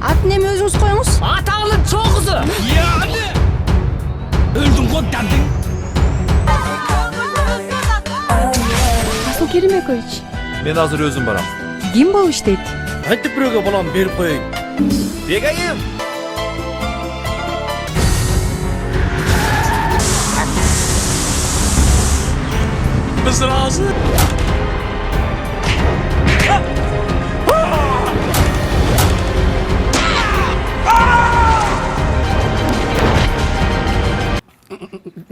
Атын эми өзүңүз коюңуз. Атаңның чоңызы. Yani. Öldün kod derdin. Асыл Керимекович, Men hazır özüm baram. ким болуп иштейт? Айтып бирөөгө балам берип коеюн. Begayım. Biz razı.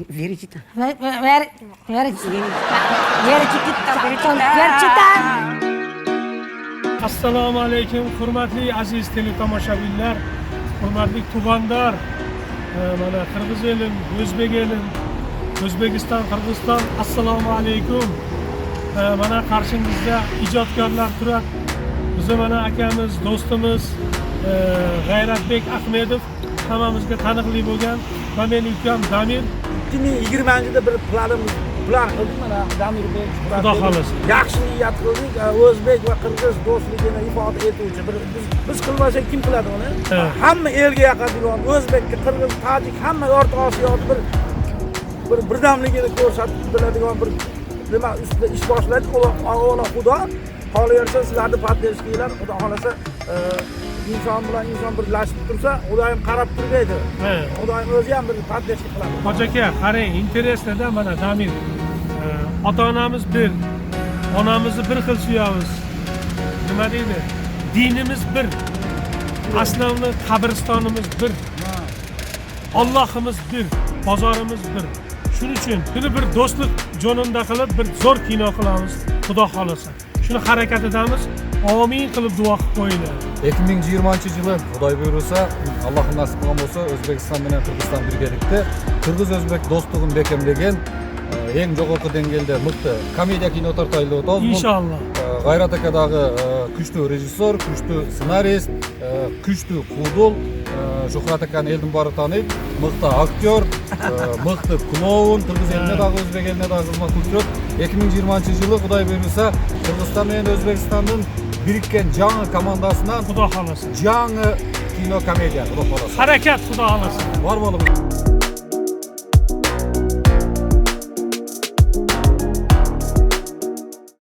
Верите? Assalomu alaykum, hurmatli aziz teletomoshabinlar, hurmatli tubanlar, mana Qirg'iz elim, O'zbek elim, O'zbekiston, Qirg'iziston, assalomu alaykum. Mana qarshingizda ijodkorlar turadi. Bizni mana akamiz, do'stimiz G'ayratbek Ahmedov hammamizga taniqli bo'lgan va men ukam Damir. 2020-yilda bir plan qildik mana Damirbek. Xudo xolasa. Yaxshi niyat qildik. O'zbek va Qirg'iz do'stligini ifoda etuvchi biz qilmasak kim qiladi uni? Hamma elga yoqadigan O'zbekka, Qirg'iz, Tojik hamma O'rta Osiyoda bir birdamligini ko'rsatib biladigan bir nima ustida ish boshladik. Avvalo Xudo, qolaversa sizlarni podдержкалар, Xudo xolasa inson bilan inson birlashib tursa, Xudoyim qarab turmaydi. Xudoyim o'zi ham bir podдержка qiladi. Hoji aka, qarang, interesda mana Damir. Ota-onamiz bir, onamizni bir xil suyamiz. Nima deydi? Dinimiz bir. Aslovni qabristonimiz bir. Allohimiz bir, bozorimiz bir. Shuning uchun buni bir do'stlik jonunda qilib bir zo'r kino qilamiz, Xudo xolasa. Shuni harakatidamiz. Amin qilib duo qilib qo'yinglar. 2020-yılı Xudoy buyursa, Allohim nasip qilgan bo'lsa, O'zbekiston bilan Qirg'iziston birgalikda Qirg'iz-O'zbek do'stligini bekamlagan eng jo'qorqi dengelde mıqti komediya kino tartaylı o'tamiz. İnşallah. G'ayrat akadagi kuchli rejissor, kuchli ssenarist, kuchli qudul, Shuhrat akani eldan bori tanib, mıqti aktyor, mıqti kloun, Qirg'iz eline dagi O'zbek eline dagi xizmat qilib 2020-yılı Xudoy buyursa, Qirg'iziston bilan O'zbekistonning birikkan jangi komandasidan Xudo xolasa. jangi kino komediya, Xudo xolasa. Harakat, Xudo xolasa. Var bo'lib